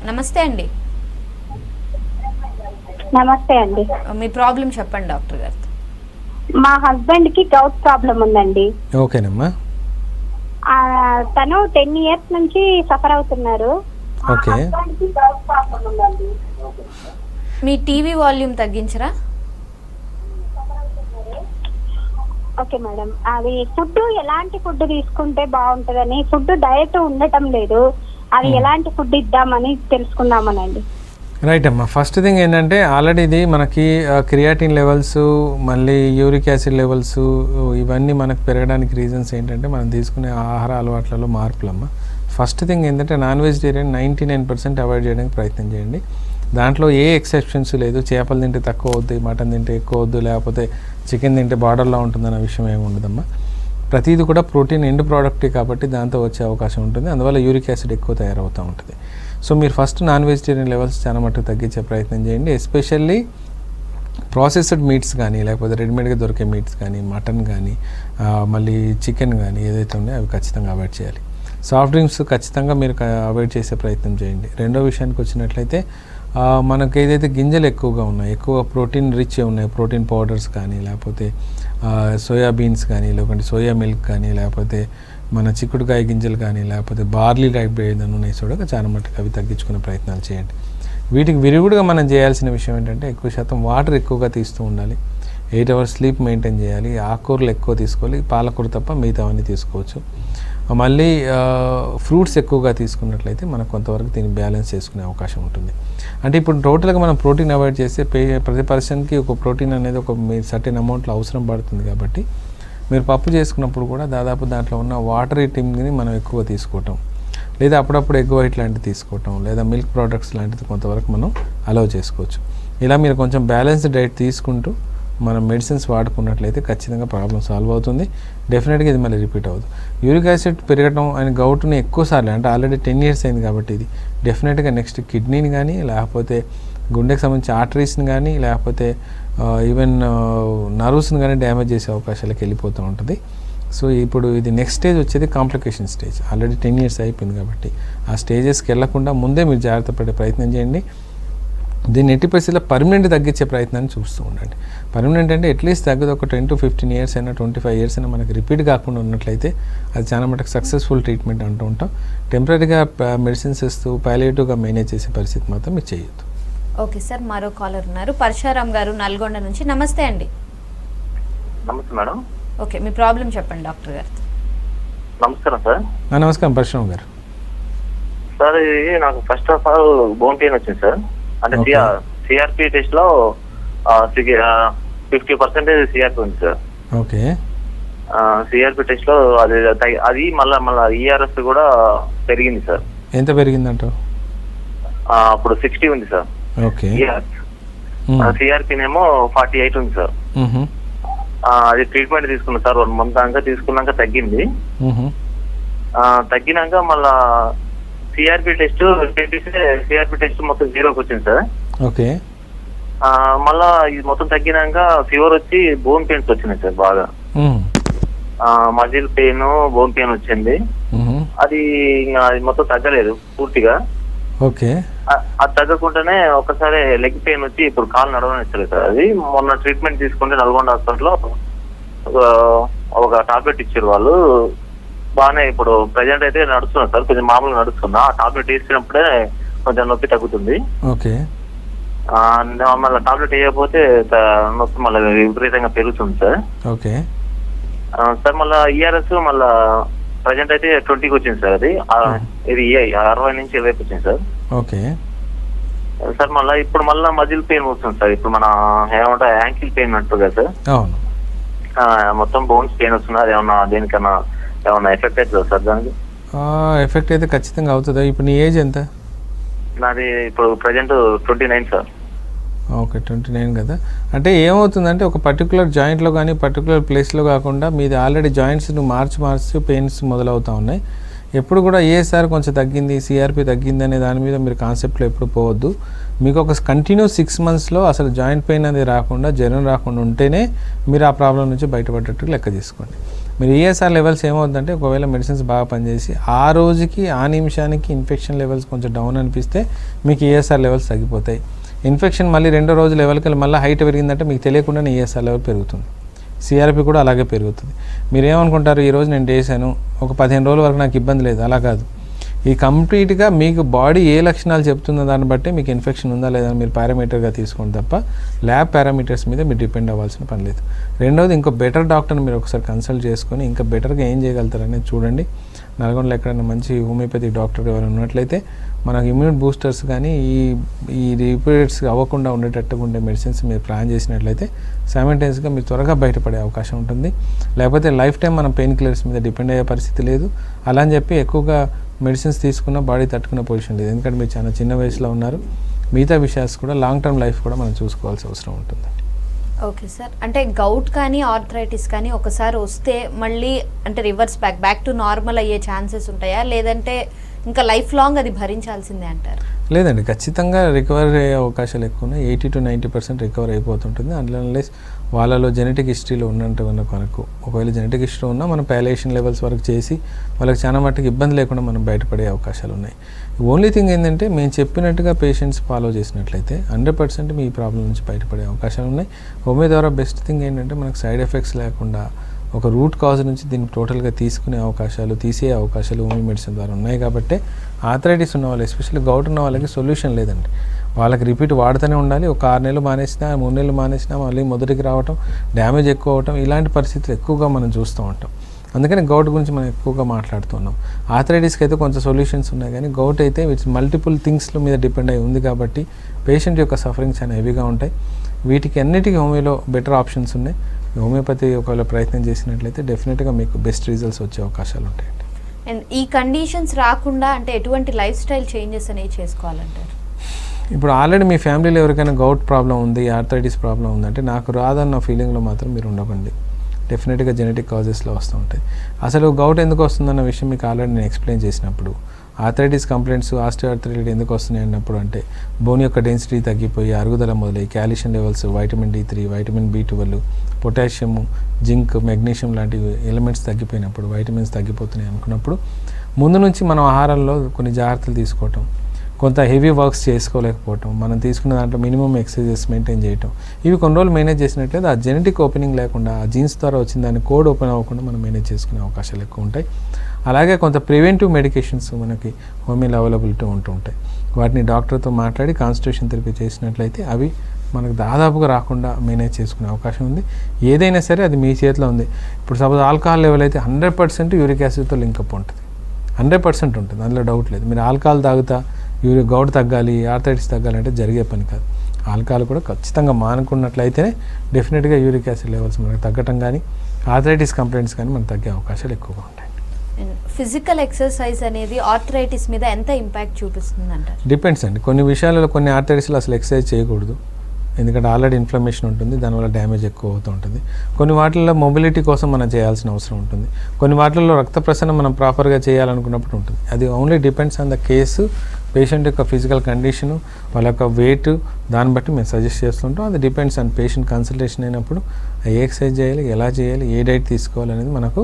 నమస్తే అండి. నమస్తే అండి. మీ ప్రాబ్లం చెప్పండి డాక్టర్ గారు. మా హస్బెండ్ కి గౌట్ ప్రాబ్లం ఉందండి. ఓకేనమ్మా. తను 10 ఇయర్స్ నుంచి సఫర్ అవుతున్నారు. ఓకే. మీ టీవీ వాల్యూమ్ తగ్గించరా? ఓకే మేడం, అది ఫుడ్ ఎలాంటి ఫుడ్ తీసుకుంటే బాగుంటుందని, ఫుడ్ డయట్ ఉండటం లేదు, అది ఎలాంటి ఫుడ్ ఇద్దామని తెలుసుకుందామనండి. రైట్ అమ్మా. ఫస్ట్ థింగ్ ఏంటంటే ఆల్రెడీ ఇది మనకి క్రియాటిన్ లెవెల్స్, మళ్ళీ యూరిక్ యాసిడ్ లెవెల్స్, ఇవన్నీ మనకు పెరగడానికి రీజన్స్ ఏంటంటే మనం తీసుకునే ఆహార అలవాట్లలో మార్పులమ్మ. ఫస్ట్ థింగ్ ఏంటంటే నాన్ వెజిటేరియన్ 99% అవాయిడ్ చేయడానికి ప్రయత్నం చేయండి. దాంట్లో ఏ ఎక్సెప్షన్స్ లేదు. చేపలు తింటే తక్కువ అవుద్ది, మటన్ తింటే ఎక్కువ వద్దు, లేకపోతే చికెన్ తింటే బార్డర్లో ఉంటుందన్న విషయం ఏమి ఉండదమ్మా. ప్రతిదీ కూడా ప్రోటీన్ ఎండ్ ప్రోడక్ట్ కాబట్టి దాంతో వచ్చే అవకాశం ఉంటుంది. అందువల్ల యూరిక్ యాసిడ్ ఎక్కువ తయారవుతూ ఉంటుంది. సో మీరు ఫస్ట్ నాన్ వెజిటేరియన్ లెవెల్స్ చాలా మట్టుకు తగ్గించే ప్రయత్నం చేయండి. ఎస్పెషల్లీ ప్రాసెస్డ్ మీట్స్ కానీ, లేకపోతే రెడీమేడ్గా దొరికే మీట్స్ కానీ, మటన్ కానీ, మళ్ళీ చికెన్ కానీ ఏదైతే ఉన్నాయో అవి ఖచ్చితంగా అవాయిడ్ చేయాలి. సాఫ్ట్ డ్రింక్స్ ఖచ్చితంగా మీరు అవాయిడ్ చేసే ప్రయత్నం చేయండి. రెండో విషయానికి వచ్చినట్లయితే మనకు ఏదైతే గింజలు ఎక్కువగా ఉన్నాయి, ఎక్కువ ప్రోటీన్ రిచ్ ఉన్నాయి, ప్రోటీన్ పౌడర్స్ కానీ, లేకపోతే సోయాబీన్స్ కానీ, లేకుంటే సోయా మిల్క్ కానీ, లేకపోతే మన చిక్కుడుకాయ గింజలు కానీ, లేకపోతే బార్లీ టైప్ ఏదైనా ఉన్నాయి చూడక చాలా మట్టుకు అవి తగ్గించుకునే ప్రయత్నాలు చేయండి. వీటికి విరుగుడుగా మనం చేయాల్సిన విషయం ఏంటంటే ఎక్కువ శాతం వాటర్ ఎక్కువగా తీస్తూ ఉండాలి. 8 hours స్లీప్ మెయింటైన్ చేయాలి. ఆకుకూరలు ఎక్కువ తీసుకోవాలి. పాలకూర తప్ప మిగతావన్నీ తీసుకోవచ్చు. మళ్ళీ ఫ్రూట్స్ ఎక్కువగా తీసుకున్నట్లయితే మనకు కొంతవరకు దీన్ని బ్యాలెన్స్ చేసుకునే అవకాశం ఉంటుంది. అంటే ఇప్పుడు టోటల్గా మనం ప్రోటీన్ అవాయిడ్ చేస్తే ప్రతి పర్సన్కి ఒక ప్రోటీన్ అనేది ఒక సర్టెన్ అమౌంట్లో అవసరం పడుతుంది. కాబట్టి మీరు పప్పు చేసుకున్నప్పుడు కూడా దాదాపు దాంట్లో ఉన్న వాటర్ ఐటమ్ని మనం ఎక్కువ తీసుకోవటం, లేదా అప్పుడప్పుడు ఎగ్ వైట్ లాంటివి తీసుకోవటం, లేదా మిల్క్ ప్రోడక్ట్స్ లాంటిది కొంతవరకు మనం అలౌ చేసుకోవచ్చు. ఇలా మీరు కొంచెం బ్యాలెన్స్డ్ డైట్ తీసుకుంటూ మనం మెడిసిన్స్ వాడుకున్నట్లయితే ఖచ్చితంగా ప్రాబ్లం సాల్వ్ అవుతుంది. డెఫినెట్గా ఇది మళ్ళీ రిపీట్ అవ్వదు. యూరిక్ యాసిడ్ పెరగడం అండ్ గౌట్ని ఎక్కువసార్లు అంటే ఆల్రెడీ 10 years అయింది కాబట్టి ఇది డెఫినెట్గా నెక్స్ట్ కిడ్నీని కానీ, లేకపోతే గుండెకి సంబంధించి ఆర్టరీస్ని కానీ, లేకపోతే ఈవెన్ నర్వ్స్ని కానీ డ్యామేజ్ చేసే అవకాశాలకు వెళ్ళిపోతూ ఉంటుంది. సో ఇప్పుడు ఇది నెక్స్ట్ స్టేజ్ వచ్చేది కాంప్లికేషన్ స్టేజ్. ఆల్రెడీ 10 years అయిపోయింది కాబట్టి ఆ స్టేజెస్కి వెళ్లకుండా ముందే మీరు జాగ్రత్త పడే ప్రయత్నం చేయండి. దీన్ని ఎట్టి పరిస్థితుల్లో పర్మనెంట్ తగ్గించే ప్రయత్నాన్ని చూస్తూ ఉండండి. పర్మనెంట్ అంటే అట్లీస్ట్ తగ్గదు ఒక 10 to 15 years అయినా 25 years అయినా మనకి రిపీట్ కాకుండా ఉన్నట్లయితే అది చాలా మటుకు సక్సెస్ఫుల్ ట్రీట్మెంట్ అంటూ ఉంటాం. టెంపరీగా మెడిసిన్స్ ఇస్తూ ప్యాలియేటివ్గా మేనేజ్ చేసే పరిస్థితి మాత్రం మీరు చేయొద్దు. ఓకే సార్, మరో కాలర్ ఉన్నారు, పరశురామ్ గారు నల్గొండ నుంచి. నమస్తే అండి. నమస్తే మేడం. ఓకే, మీ ప్రాబ్లం చెప్పండి డాక్టర్ గారు. నమస్కారం సార్. నమస్కారం పరశురామ్ గారు. సార్ ఇది నాకు first of all bone pain వచ్చింది సార్. అంటే సిఆర్పి టెస్ట్ లో 50% సిఆర్పి ఉంది సార్. ఓకే. సిఆర్పి టెస్ట్ లో అది మళ్ళా ఈఆర్ఎస్ కూడా పెరిగింది సార్. ఎంత పెరిగిందంటావు? అప్పుడు 60 ఉంది సార్. ఓకే. సిఆర్పినేమో 48 ఉంది సార్. అది ట్రీట్మెంట్ తీసుకున్నా సార్ 1 month దాకా తీసుకున్నాక తగ్గింది. తగ్గినాక మళ్ళా సిఆర్పి టెస్ట్ చేపిస్తే సిఆర్పి టెస్ట్ మొత్తం 0కి వచ్చింది సార్. ఓకే. మళ్ళా ఇది మొత్తం తగ్గినాక ఫీవర్ వచ్చి బోన్ పెయిన్స్ వచ్చినాయి సార్ బాగా. మజిల్ పెయిన్, బోన్ పెయిన్ వచ్చింది. అది ఇంకా అది మొత్తం తగ్గలేదు పూర్తిగా. ఓకే. అది తగ్గకుండానే ఒకసారి లెగ్ పెయిన్ వచ్చి ఇప్పుడు కాలు నడవనిస్తలేదు సార్. అది మొన్న ట్రీట్మెంట్ తీసుకుంటే నల్గొండ హాస్పిటల్లో ఒక టాబ్లెట్ ఇచ్చారు వాళ్ళు. బాగానే ఇప్పుడు ప్రజెంట్ అయితే నడుస్తున్నా సార్, కొంచెం మామూలుగా నడుస్తున్నా. ఆ టాబ్లెట్ వేసినప్పుడే కొంచెం నొప్పి తగ్గుతుంది. ఓకే. మళ్ళీ టాబ్లెట్ వేయకపోతే నొప్పి మళ్ళీ విపరీతంగా పెరుగుతుంది సార్. Okay sir. మళ్ళీ ఈఆర్ఎస్ మళ్ళా ప్రజెంట్ అయితే 20కి వచ్చింది సార్. అది ఇది 60 నుంచి 20కి వచ్చింది సార్. Okay sir. ఇప్పుడు మళ్ళీ మజిల్ పెయిన్ వస్తుంది సార్. ఇప్పుడు మన ఏమంటే యాంకిల్ పెయిన్ అంటారు కదా సార్. అవును. మొత్తం బోన్స్ పెయిన్ వస్తుంది. అది ఏమన్నా దేనికన్నా ఏమన్నా ఎఫెక్ట్ అవుతుందా సార్ దానికి? ఎఫెక్ట్ అయితే ఖచ్చితంగా అవుతుందా? ఇప్పుడు నీ ఏజ్ ఎంత? నాది ఇప్పుడు ప్రజెంట్ 29 సార్. ఓకే 29 కదా. అంటే ఏమవుతుందంటే ఒక పర్టికులర్ జాయింట్లో కానీ పర్టికులర్ ప్లేస్లో కాకుండా మీది ఆల్రెడీ జాయింట్స్ను మార్చి పెయిన్స్ మొదలవుతూ ఉన్నాయి. ఎప్పుడు కూడా ఏసారి కొంచెం తగ్గింది, సిఆర్పి తగ్గింది అనే దాని మీద మీరు కాన్సెప్ట్లో ఎప్పుడు పోవద్దు. మీకు ఒక కంటిన్యూస్ 6 monthsలో అసలు జాయింట్ పెయిన్ అనేది రాకుండా, జ్వరం రాకుండా ఉంటేనే మీరు ఆ ప్రాబ్లం నుంచి బయటపడ్డట్టు లెక్క తీసుకోండి. మీరు ఈఎస్ఆర్ లెవెల్స్ ఏమవుతుందంటే ఒకవేళ మెడిసిన్స్ బాగా పనిచేసి ఆ రోజుకి ఆ నిమిషానికి ఇన్ఫెక్షన్ లెవెల్స్ కొంచెం డౌన్ అనిపిస్తే మీకు ఈఎస్ఆర్ లెవెల్స్ తగ్గిపోతాయి. ఇన్ఫెక్షన్ మళ్ళీ 2వ రోజు లెవెల్కి మళ్ళీ హైట్ పెరిగిందంటే మీకు తెలియకుండానే ఈఎస్ఆర్ లెవెల్ పెరుగుతుంది. సిఆర్పి కూడా అలాగే పెరుగుతుంది. మీరు ఏమనుకుంటారు, ఈరోజు నేను చేశాను ఒక 15 రోజుల వరకు నాకు ఇబ్బంది లేదు. అలా కాదు. ఈ కంప్లీట్గా మీకు బాడీ ఏ లక్షణాలు చెప్తుందో దాన్ని బట్టి మీకు ఇన్ఫెక్షన్ ఉందా లేదా మీరు పారామీటర్గా తీసుకోండి తప్ప ల్యాబ్ పారామీటర్స్ మీద మీరు డిపెండ్ అవ్వాల్సిన పని లేదు. రెండవది, ఇంకో బెటర్ డాక్టర్ని మీరు ఒకసారి కన్సల్ట్ చేసుకొని ఇంకా బెటర్గా ఏం చేయగలుగుతారనేది చూడండి. నల్గొండలో ఎక్కడైనా మంచి హోమియోపతి డాక్టర్ ఎవరైనా ఉన్నట్లయితే మనకు ఇమ్యూనిటీ బూస్టర్స్ కానీ ఈ రిపీట్స్ అవ్వకుండా ఉండేటట్టుగా ఉండే మెడిసిన్స్ మీరు ప్లాన్ చేసినట్లయితే సైమల్టేనియస్గా మీరు త్వరగా బయటపడే అవకాశం ఉంటుంది. లేకపోతే లైఫ్ టైం మనం పెయిన్ కిల్లర్స్ మీద డిపెండ్ అయ్యే పరిస్థితి లేదు. అలా అని చెప్పి ఎక్కువగా మెడిసిన్స్ తీసుకున్న బాడీ తట్టుకునే పొజిషన్ లేదు. ఎందుకంటే మీరు చాలా చిన్న వయసులో ఉన్నారు. మిగతా విషయాలు కూడా లాంగ్ టర్మ్ లైఫ్ కూడా మనం చూసుకోవాల్సిన అవసరం ఉంటుంది. Okay sir. అంటే గౌట్ కానీ ఆర్థరైటిస్ కానీ ఒకసారి వస్తే మళ్ళీ అంటే రివర్స్ బ్యాక్ టు నార్మల్ అయ్యే ఛాన్సెస్ ఉంటాయా, లేదంటే ఇంకా లైఫ్ లాంగ్ అది భరించాల్సిందే అంటారు? లేదండి, ఖచ్చితంగా రికవర్ అయ్యే అవకాశాలు ఎక్కువ ఉన్నాయి. 80 to 90% రికవర్ అయిపోతుంటుంది. అన్లెస్ వాళ్ళలో జెనెటిక్ హిస్టరీలో ఉన్నట్టు మనకు ఒకవేళ జెనెటిక్ హిస్టరీ ఉన్నా మనం ప్యాలేషన్ లెవెల్స్ వరకు చేసి వాళ్ళకి చాలా మట్టుకు ఇబ్బంది లేకుండా మనం బయటపడే అవకాశాలు ఉన్నాయి. ఓన్లీ థింగ్ ఏంటంటే మేము చెప్పినట్టుగా పేషెంట్స్ ఫాలో చేసినట్లయితే 100% మీ ప్రాబ్లం నుంచి బయటపడే అవకాశాలు ఉన్నాయి. హోమియో ద్వారా బెస్ట్ థింగ్ ఏంటంటే మనకు సైడ్ ఎఫెక్ట్స్ లేకుండా ఒక రూట్ కాజ్ నుంచి దీన్ని టోటల్గా తీసుకునే అవకాశాలు, తీసే అవకాశాలు హోమియో మెడిసిన్ ద్వారా ఉన్నాయి. కాబట్టి ఆర్థరైటిస్ ఉన్న వాళ్ళు, ఎస్పెషల్లీ గౌట్ ఉన్న వాళ్ళకి సొల్యూషన్ లేదండి. వాళ్ళకి రిపీట్ వాడుతూనే ఉండాలి. ఒక 6 నెలలు మానేసినా 3 నెలలు మానేసినా మళ్ళీ మొదటికి రావటం, డ్యామేజ్ ఎక్కువ అవటం, ఇలాంటి పరిస్థితులు ఎక్కువగా మనం చూస్తూ ఉంటాం. అందుకని గౌట్ గురించి మనం ఎక్కువగా మాట్లాడుతున్నాం. ఆర్థరైటిస్కి అయితే కొంచెం సొల్యూషన్స్ ఉన్నాయి, కానీ గౌట్ అయితే ఇట్స్ మల్టిపుల్ థింగ్స్ల మీద డిపెండ్ అయి ఉంది. కాబట్టి పేషెంట్ యొక్క సఫరింగ్స్ చాలా హెవీగా ఉంటాయి. వీటికి అన్నిటికీ హోమియోలో బెటర్ ఆప్షన్స్ ఉన్నాయి. హోమియోపతి ఒకవేళ ప్రయత్నం చేసినట్లయితే డెఫినెట్గా మీకు బెస్ట్ రిజల్ట్స్ వచ్చే అవకాశాలు ఉంటాయండి. అండ్ ఈ కండిషన్స్ రాకుండా అంటే ఎటువంటి లైఫ్ స్టైల్ చేంజెస్ అనేవి చేసుకోవాలంటారు? ఇప్పుడు ఆల్రెడీ మీ ఫ్యామిలీలో ఎవరికైనా గౌట్ ప్రాబ్లం ఉంది, ఆర్థరైటిస్ ప్రాబ్లం ఉందంటే నాకు రాదన్న ఫీలింగ్లో మాత్రం మీరు ఉండకండి. డెఫినెట్గా జెనెటిక్ కాజెస్లో వస్తూ ఉంటాయి. అసలు గౌట్ ఎందుకు వస్తుందన్న విషయం మీకు ఆల్రెడీ నేను ఎక్స్ప్లెయిన్ చేసినప్పుడు, ఆర్థరైటిస్ కంప్లైంట్స్, ఆస్టియోఆర్థరైటిస్ ఎందుకు వస్తున్నాయి అన్నప్పుడు అంటే బోన్ యొక్క డెన్సిటీ తగ్గిపోయి అరుగుదల మొదలై calcium levels, vitamin D3, vitamin B12, potassium, zinc, magnesium లాంటి ఎలిమెంట్స్ తగ్గిపోయినప్పుడు, వైటమిన్స్ తగ్గిపోతున్నాయి అనుకున్నప్పుడు ముందు నుంచి మనం ఆహారంలో కొన్ని జాగ్రత్తలు తీసుకోవటం, కొంత హెవీ వర్క్స్ చేసుకోలేకపోవటం, మనం తీసుకున్న దాంట్లో మినిమం ఎక్సర్సైజెస్ మెయింటైన్ చేయటం, ఇవి కొన్ని రోజులు మేనేజ్ చేసినట్లయితే ఆ జెనెటిక్ ఓపెనింగ్ లేకుండా, ఆ జీన్స్ ద్వారా వచ్చిన దాని కోడ్ ఓపెన్ అవ్వకుండా మనం మేనేజ్ చేసుకునే అవకాశాలు ఎక్కువ ఉంటాయి. అలాగే కొంత ప్రివెంటివ్ మెడికేషన్స్ మనకి హోమియోలో అవైలబిలిటీ ఉంటూ ఉంటాయి. వాటిని డాక్టర్తో మాట్లాడి కాన్స్టిట్యూషన్ థెరపీ చేసినట్లయితే అవి మనకు దాదాపుగా రాకుండా మేనేజ్ చేసుకునే అవకాశం ఉంది. ఏదైనా సరే అది మీ చేతిలో ఉంది. ఇప్పుడు సపోజ్ ఆల్కహాల్ లెవెల్ అయితే 100% యూరిక్ యాసిడ్తో లింకప్ ఉంటుంది. 100% ఉంటుంది, అందులో డౌట్ లేదు. మీరు ఆల్కహాల్ తాగుతా గౌట్ తగ్గాలి, ఆర్థరైటిస్ తగ్గాలంటే జరిగే పని కాదు. ఆల్కహాల్ కూడా ఖచ్చితంగా మానుకున్నట్లయితేనే డెఫినెట్గా యూరిక్ యాసిడ్ లెవెల్స్ మనకు తగ్గటం కానీ ఆర్థరైటిస్ కంప్లైంట్స్ కానీ మనకు తగ్గే అవకాశాలు ఎక్కువగా ఉంటాయి. ఫిజికల్ ఎక్సర్సైజ్ అనేది ఆర్థరైటిస్ మీద ఎంత ఇంపాక్ట్ చూపిస్తుంది అంటారు? డిపెండ్స్ అండి. కొన్ని విషయాలలో కొన్ని ఆర్థరైటిస్లో అసలు ఎక్సర్సైజ్ చేయకూడదు, ఎందుకంటే ఆల్రెడీ ఇన్ఫ్లమేషన్ ఉంటుంది, దానివల్ల డ్యామేజ్ ఎక్కువ అవుతూ ఉంటుంది. కొన్ని వాటిల్లో మొబిలిటీ కోసం మనం చేయాల్సిన అవసరం ఉంటుంది. కొన్ని వాటిల్లో రక్త ప్రసరణ మనం ప్రాపర్గా చేయాలనుకున్నప్పుడు ఉంటుంది. అది only depends on the case, patient యొక్క ఫిజికల్ కండిషను, వాళ్ళ యొక్క వెయిట్, దాన్ని బట్టి మేము సజెస్ట్ చేస్తుంటాం. అది డిపెండ్స్ ఆన్ పేషెంట్ కన్సల్టేషన్ అయినప్పుడు ఏ ఎక్సర్సైజ్ చేయాలి, ఎలా చేయాలి, ఏ డైట్ తీసుకోవాలి అనేది మనకు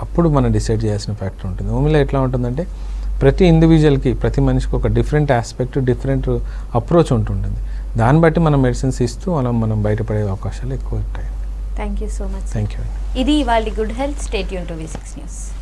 అప్పుడు మనం డిసైడ్ చేయాల్సిన ఫ్యాక్టర్ ఉంటుంది. ఓమిలో ఎట్లా ఉంటుందంటే ప్రతి ఇండివిజువల్కి, ప్రతి మనిషికి ఒక డిఫరెంట్ ఆస్పెక్ట్, డిఫరెంట్ అప్రోచ్ ఉంటుంటుంది. దాన్ని బట్టి మనం మెడిసిన్స్ ఇస్తూ మనం బయటపడే అవకాశాలు ఎక్కువ ఉంటాయి. Thank you so much. Thank you. ఇది ఇవాళ good health. Stay tune to V6 news.